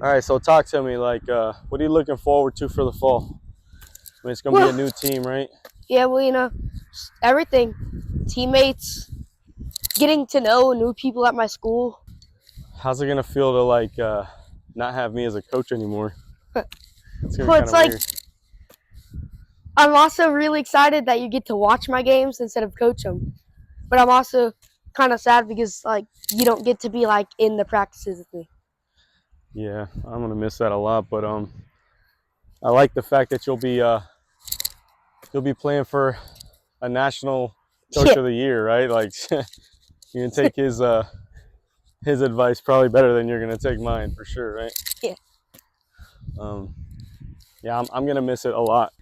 All right, so talk to me. Like, what are you looking forward to for the fall? I mean, it's gonna be a new team, right? Yeah, well, everything. Teammates, getting to know new people at my school. How's it gonna feel to like not have me as a coach anymore? It's gonna be Well, kind it's of like weird. I'm also really excited that you get to watch my games instead of coach them. But I'm also kind of sad because like you don't get to be like in the practices with me. Yeah, I'm gonna miss that a lot. But I like the fact that you'll be playing for a national coach Yeah, of the year, right? Like, you can take his advice probably better than you're gonna take mine for sure, right? yeah, Um, yeah, I'm gonna miss it a lot.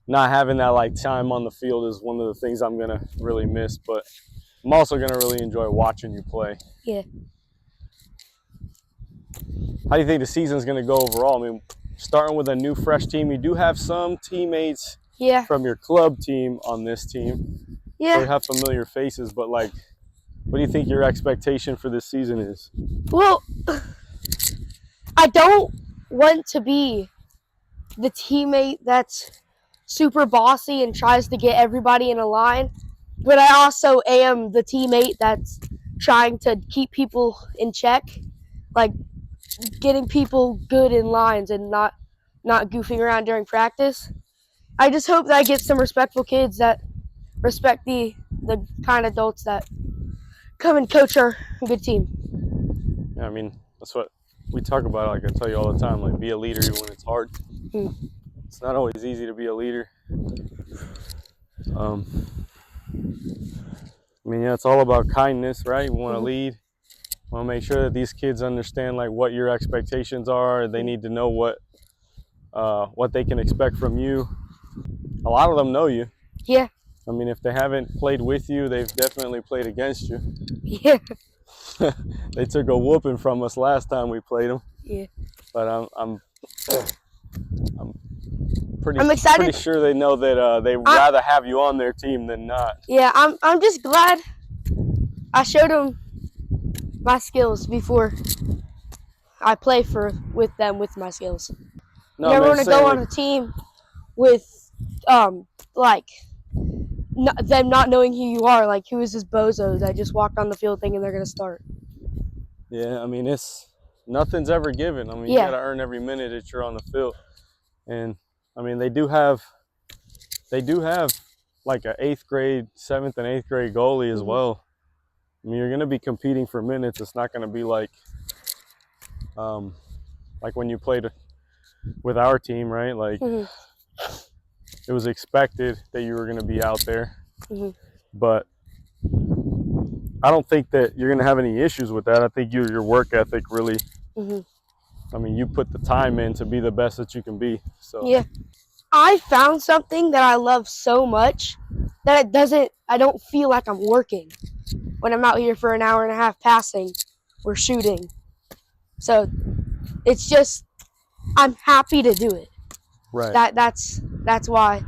Not having that like time on the field is one of the things I'm gonna really miss. But I'm also gonna really enjoy watching you play. yeah, How do you think the season's gonna go overall? I mean, starting with a new fresh team, you do have some teammates yeah, from your club team on this team, so you yeah. have familiar faces. But like, what do you think your expectation for this season is? Well, I don't want to be the teammate that's super bossy and tries to get everybody in a line, but I also am the teammate that's trying to keep people in check, like getting people good in lines and not goofing around during practice. I just hope that I get some respectful kids that respect the kind of adults that come and coach our good team. Yeah, I mean, that's what we talk about. Like I tell you all the time, like be a leader even when it's hard. Hmm. It's not always easy to be a leader. Um, I mean, yeah, it's all about kindness, right? We want to Mm-hmm. lead. We want to make sure that these kids understand like what your expectations are. They need to know what they can expect from you. A lot of them know you. Yeah, I mean, if they haven't played with you, they've definitely played against you. yeah, They took a whooping from us last time we played them, yeah. but I'm pretty I'm pretty excited. sure they know that they I rather have you on their team than not. Yeah, I'm just glad I showed them my skills before I play for with them with my skills. You No, never man, want to go same. on Like, a team with like them not knowing who you are. Like who is this bozo that just walked on the field thinking they're gonna start? yeah, I mean, it's nothing's ever given. I mean, you got Yeah. to earn every minute that you're on the field, and I mean, they do have like a eighth grade, seventh and eighth grade goalie as Mm-hmm. well. I mean, you're going to be competing for minutes. It's not going to be um, like when you played with our team, right? Like Mm-hmm. it was expected that you were going to be out there, Mm-hmm. but I don't think that you're going to have any issues with that. I think your work ethic really. Mm-hmm. I mean, you put the time in to be the best that you can be. So Yeah. I found something that I love so much that I don't feel like I'm working when I'm out here for an hour and a half passing or shooting. So it's just I'm happy to do it. right. That's why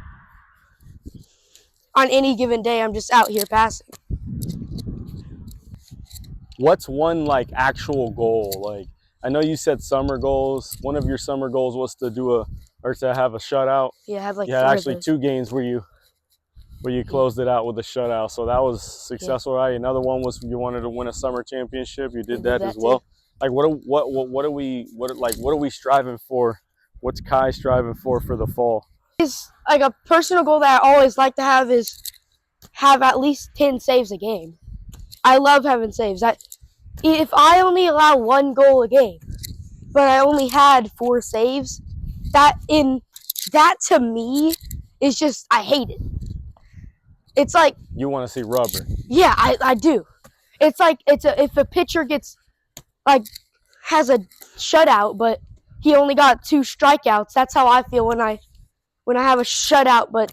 on any given day I'm just out here passing. What's one like actual goal? Like I know you said summer goals. One of your summer goals was to do a or to have a shutout. Yeah, I have like You had four of actually those. two games where you Yeah, closed it out with a shutout. So that was yeah, successful, right? Another one was you wanted to win a summer championship. You I did did that as that too. well. Like what are we striving for? What's Kai striving for the fall? Is like a personal goal that I always like to have is have at least 10 saves a game. I love having saves. If I only allow one goal a game, but I only had 4 saves, that to me is just I hate it. It's like You want to see rubber. yeah, I do. It's like if a pitcher gets like has a shutout, but he only got 2 strikeouts. That's how I feel when I have a shutout, but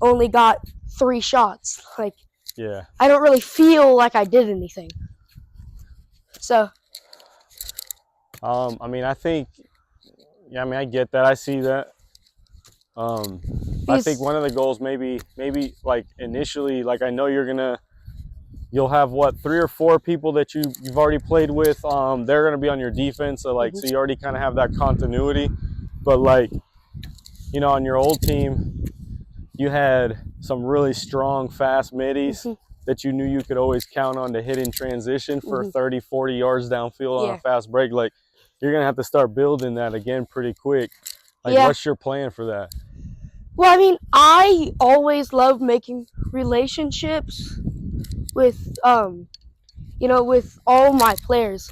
only got 3 shots. Like Yeah. I don't really feel like I did anything. So I mean, I think, yeah, I mean, I get that. I see that. I think because one of the goals maybe like initially, like I know you're gonna you'll have what, 3 or 4 people that you've already played with. They're gonna be on your defense, so like so you already kind of have that continuity. But like, you know, on your old team, you had some really strong, fast middies that you knew you could always count on to hit in transition for 30, 40 yards downfield on a fast break. Like, you're gonna have to start building that again pretty quick. Like, what's your plan for that? Well, I mean, I always love making relationships with, you know, with all my players,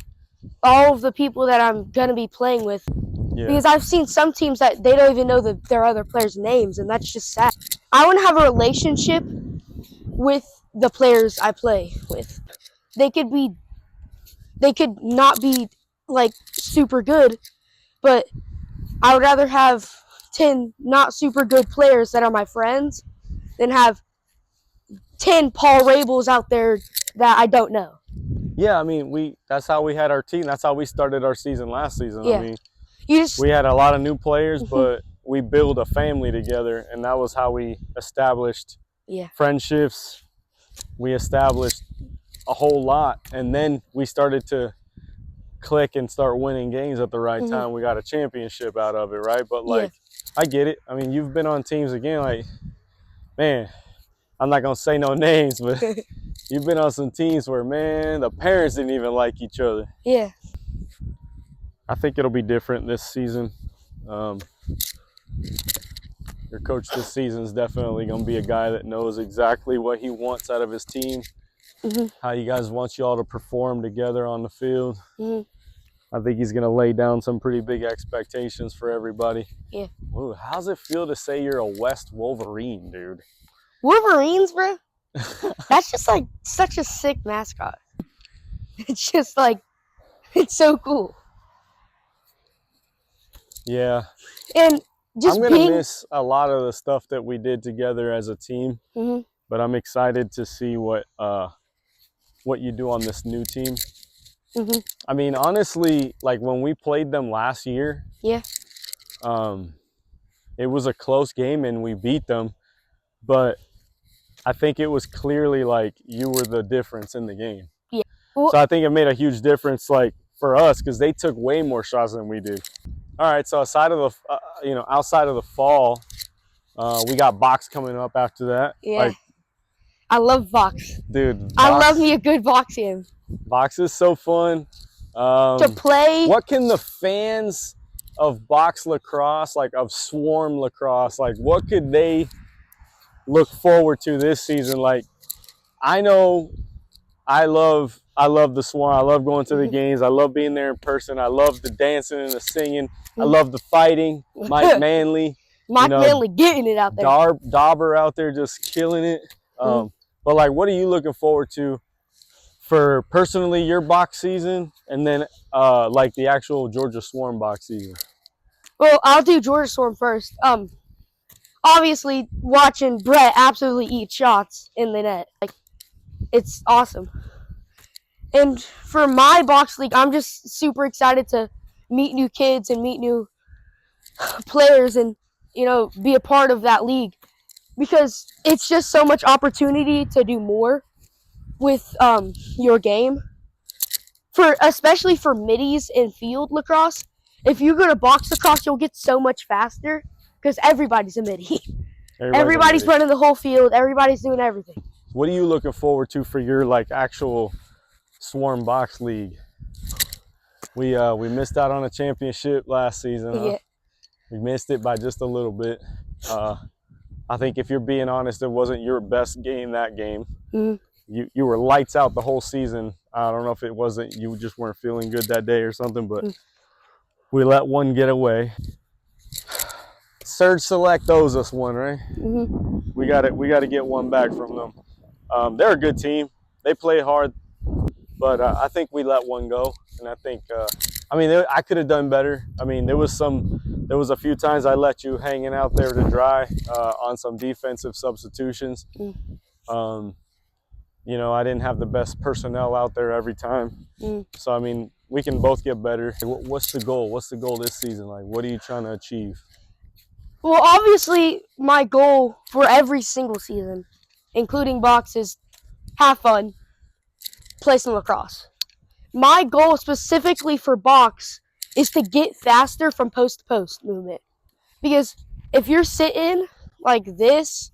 all of the people that I'm gonna be playing with. Because I've seen some teams that they don't even know their other players' names, and that's just sad. I want to have a relationship with the players I play with. They could not be like super good, but I would rather have 10 not super good players that are my friends than have 10 Paul Rabels out there that I don't know. Yeah, I mean, that's how we had our team. That's how we started our season last season. Yeah. I mean, we had a lot of new players, but we built a family together, and that was how we established friendships. We established a whole lot, and then we started to click and start winning games at the right time. We got a championship out of it, right? But like, I get it. I mean, you've been on teams again, like, man, I'm not gonna say no names, but you've been on some teams where, man, the parents didn't even like each other. Yeah. I think it'll be different this season. Your coach this season is definitely going to be a guy that knows exactly what he wants out of his team, how you guys want you all to perform together on the field. I think he's going to lay down some pretty big expectations for everybody. Yeah. Ooh, how's it feel to say you're a West Wolverine, dude? Wolverines, bro? That's just like such a sick mascot. It's just like, it's so cool. Yeah. And just I'm going to miss a lot of the stuff that we did together as a team, but I'm excited to see what you do on this new team. I mean, honestly, like when we played them last year, it was a close game and we beat them, but I think it was clearly like you were the difference in the game. Yeah. Well, so I think it made a huge difference, like for us, because they took way more shots than we did. All right, so outside of the fall, we got box coming up after that. Yeah. Like, I love box. Dude, I love me a good box game. Box is so fun. To play. What can the fans of box lacrosse, like of swarm lacrosse, like what could they look forward to this season? Like, I know I love the swarm. I love going to the games. I love being there in person. I love the dancing and the singing. I love the fighting. Mike Manley. Manley getting it out there. Dauber out there just killing it. But like, what are you looking forward to for personally your box season, and then like the actual Georgia Swarm box season? Well, I'll do Georgia Swarm first. Obviously watching Brett absolutely eat shots in the net, like, it's awesome. And for my box league, I'm just super excited to meet new kids and meet new players and, you know, be a part of that league, because it's just so much opportunity to do more with your game. Especially for middies in field lacrosse, if you go to box lacrosse, you'll get so much faster because everybody's a midi. Everybody's running the whole field. Everybody's doing everything. What are you looking forward to for your like actual Swarm box league? We missed out on a championship last season. Huh? Yeah. We missed it by just a little bit. I think if you're being honest, it wasn't your best game that game. You were lights out the whole season. I don't know if it wasn't, you just weren't feeling good that day or something, but we let one get away. Surge Select owes us one, right? We got to get one back from them. They're a good team. They play hard, but I think we let one go, and I think I mean, I could have done better. I mean, there was a few times I let you hanging out there to dry on some defensive substitutions. You know, I didn't have the best personnel out there every time. So, I mean, we can both get better. What's the goal? What's the goal this season? Like, what are you trying to achieve? Well, obviously, my goal for every single season, including box, is have fun, play some lacrosse. My goal specifically for box is to get faster from post to post movement. Because if you're sitting like this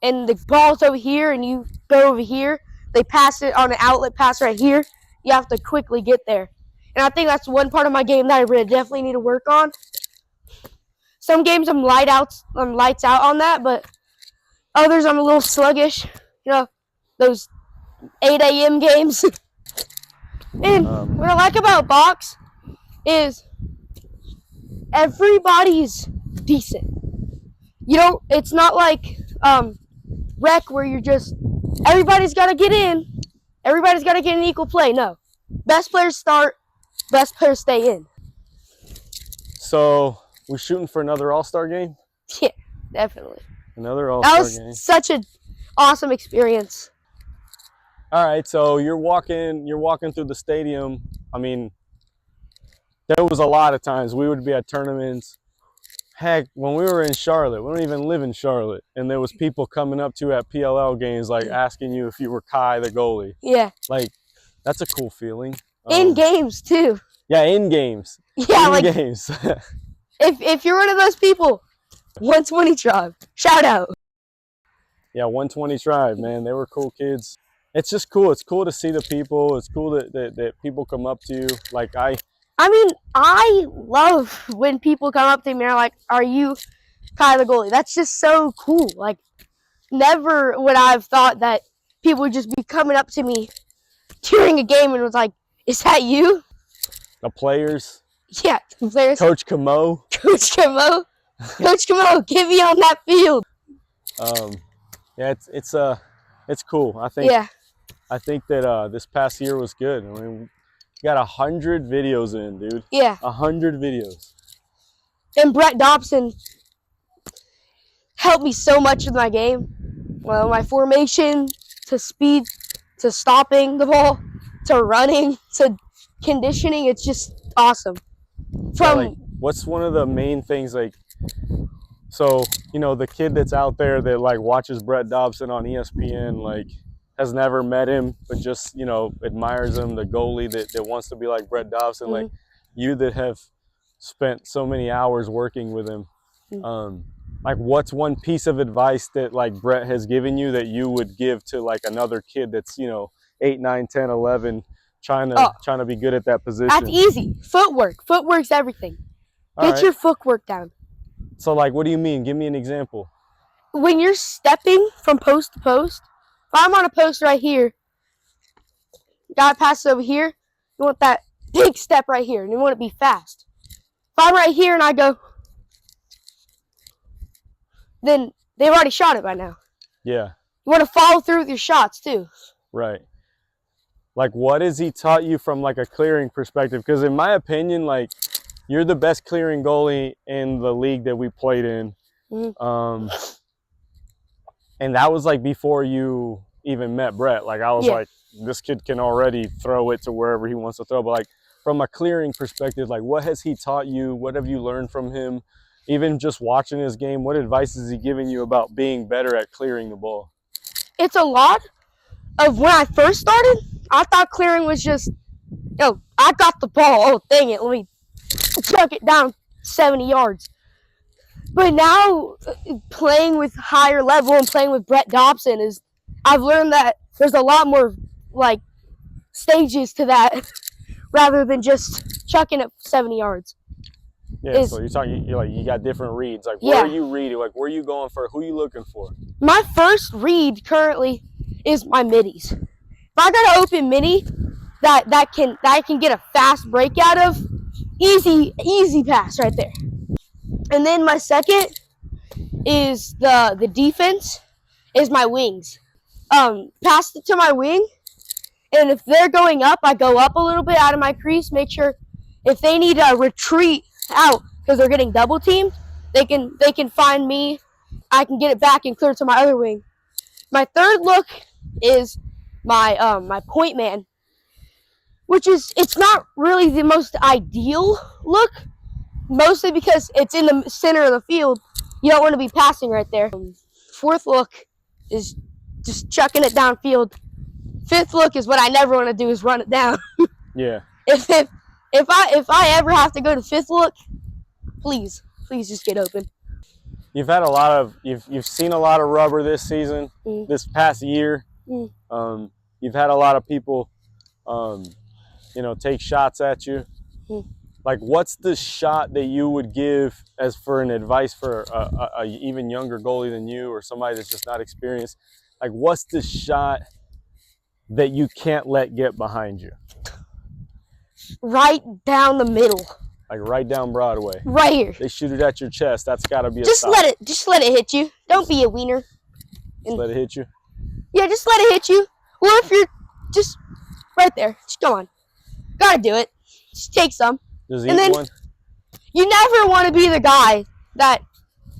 and the ball's over here and you go over here, they pass it on an outlet pass right here, you have to quickly get there. And I think that's one part of my game that I really definitely need to work on. Some games I'm lights out on that, but others I'm a little sluggish. You know, those 8 a.m. games. And what I like about box is everybody's decent. You know, it's not like rec where you're just, everybody's got to get in. Everybody's got to get an equal play. No. Best players start, best players stay in. So, we're shooting for another All-Star game? Yeah, definitely. Another All-Star game. That was such an awesome experience. All right, so you're walking through the stadium. I mean, there was a lot of times we would be at tournaments. Heck, when we were in Charlotte, we don't even live in Charlotte, and there was people coming up to you at PLL games, like asking you if you were KyTheGoalie. Yeah. Like, that's a cool feeling. In games too. Yeah, in games. Yeah, in games. if you're one of those people, 120 Tribe, shout out. Yeah, 120 Tribe, man, they were cool kids. It's just cool. It's cool to see the people. It's cool that people come up to you. Like I mean, I love when people come up to me and are like, "Are you KyTheGoalie?" That's just so cool. Like, never would I have thought that people would just be coming up to me during a game and was like, "Is that you?" The players. Yeah, the players. Coach Camo. Coach Camo. Coach Camo, get me on that field. Yeah, it's cool. I think. Yeah. I think that this past year was good. I mean, we got 100 videos in, dude. Yeah. 100 videos. And Brett Dobson helped me so much with my game. Well, my formation, to speed, to stopping the ball, to running, to conditioning. It's just awesome. What's one of the main things, like, so, you know, the kid that's out there that, like, watches Brett Dobson on ESPN, like, has never met him, but just, you know, admires him, the goalie that wants to be like Brett Dobson, Mm-hmm. like you that have spent so many hours working with him. Like, what's one piece of advice that, like, Brett has given you that you would give to, like, another kid that's, you know, 8, 9, 10, 11, trying to be good at that position? That's easy. Footwork. Footwork's everything. Get your footwork down. So, like, what do you mean? Give me an example. When you're stepping from post to post, if I'm on a post right here, guy passes over here, you want that big step right here, and you want it to be fast. If I'm right here and I go, then they've already shot it by now. Yeah. You want to follow through with your shots, too. Right. Like, what has he taught you from, like, a clearing perspective? Because in my opinion, like, you're the best clearing goalie in the league that we played in. Mm-hmm. And that was, like, before you even met Brett. Like, I was like, this kid can already throw it to wherever he wants to throw. But, like, from a clearing perspective, like, what has he taught you? What have you learned from him? Even just watching his game, what advice is he giving you about being better at clearing the ball? It's a lot of when I first started, I thought clearing was just, yo, I got the ball. Oh, dang it. Let me chuck it down 70 yards. But now, playing with higher level and playing with Brett Dobson, I've learned that there's a lot more, like, stages to that rather than just chucking it 70 yards. Yeah, so you got different reads. Like, where are you reading? Like, where are you going for? Who are you looking for? My first read currently is my middies. If I got an open midi that I can get a fast break out of, easy pass right there. And then my second is the defense is my wings. Pass it to my wing, and if they're going up, I go up a little bit out of my crease, make sure if they need to retreat out because they're getting double teamed, they can find me. I can get it back and clear to my other wing. My third look is my point man, which is, it's not really the most ideal look, mostly because it's in the center of the field. You don't want to be passing right there. Fourth look is just chucking it downfield fifth look is what I never want to do, is run it down. Yeah. If I ever have to go to fifth look, please just get open. You've had a lot of you've seen a lot of rubber this season, this past year. You've had a lot of people, take shots at you. Like, what's the shot that you would give as for an advice for a even younger goalie than you, or somebody that's just not experienced? Like, what's the shot that you can't let get behind you? Right down the middle. Like right down Broadway. Right here. They shoot it at your chest. That's got to be a just stop. Just let it hit you. Don't be a wiener. Just let it hit you? Yeah, just let it hit you. Or if you're just right there, just go on. Gotta do it. Just take some. Just eat one. You never want to be the guy that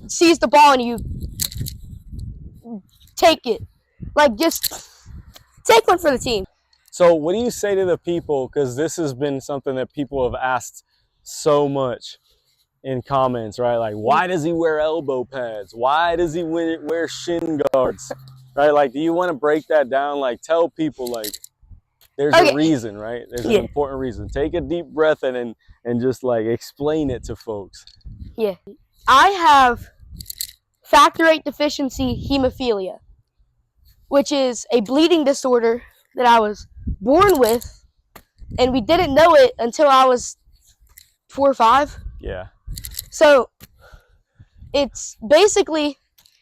sees the ball and you take it. Like, just take one for the team. So what do you say to the people, because this has been something that people have asked so much in comments, right? Like, why does he wear elbow pads? Why does he wear shin guards? Right? Like, do you want to break that down? Like, tell people, like, there's a reason, right? There's an important reason. Take a deep breath and just, like, explain it to folks. Yeah. I have factor VIII deficiency hemophilia, which is a bleeding disorder that I was born with, and we didn't know it until I was 4 or 5. Yeah. So it's basically,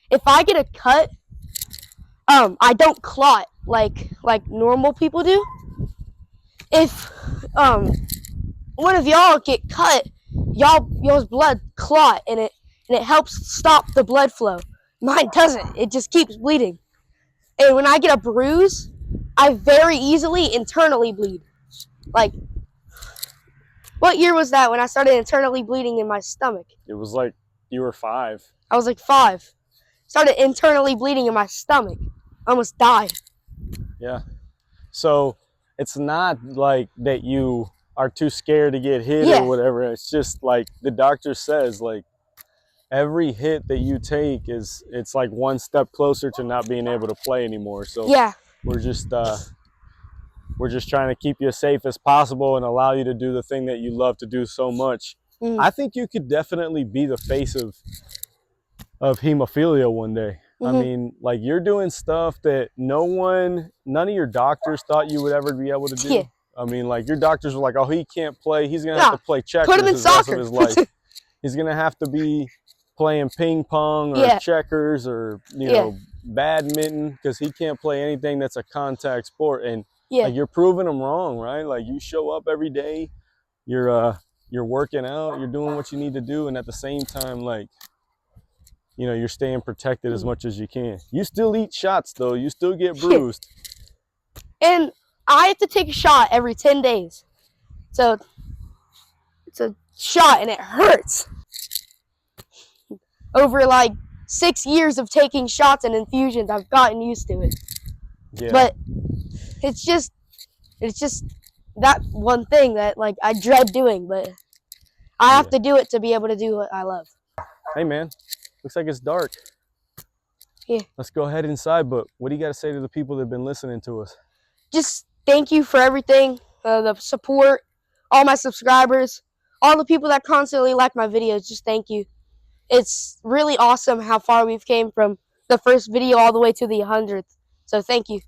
if I get a cut, I don't clot like normal people do. If one of y'all get cut, y'all's blood clot, and it helps stop the blood flow. Mine doesn't. It just keeps bleeding. And when I get a bruise, I very easily internally bleed. Like, what year was that when I started internally bleeding in my stomach? It was like you were 5. I was like 5. Started internally bleeding in my stomach. Almost died. Yeah. So it's not like that you are too scared to get hit or whatever. It's just like the doctor says, like, every hit that you take it's like one step closer to not being able to play anymore. So yeah, we're just trying to keep you as safe as possible and allow you to do the thing that you love to do so much. I think you could definitely be the face of hemophilia one day. I mean, like, you're doing stuff that none of your doctors thought you would ever be able to do. Yeah. I mean, like, your doctors were like, oh, he can't play. He's going to have to play checkers Put him in the soccer. rest of his life. He's going to have to be playing ping pong or checkers or, you know, badminton, because he can't play anything that's a contact sport. And like, you're proving him wrong, right? Like, you show up every day, you're working out, you're doing what you need to do, and at the same time, like, you know, you're staying protected as much as you can. You still eat shots, though. You still get bruised. And I have to take a shot every 10 days. So it's a shot, and it hurts. Over like 6 years of taking shots and infusions, I've gotten used to it. Yeah. But it's just that one thing that, like, I dread doing, but I have to do it to be able to do what I love. Hey, man. Looks like it's dark. Yeah. Let's go ahead inside, but what do you got to say to the people that have been listening to us? Just thank you for everything, the support, all my subscribers, all the people that constantly like my videos. Just thank you. It's really awesome how far we've came from the first video all the way to the 100th. So thank you.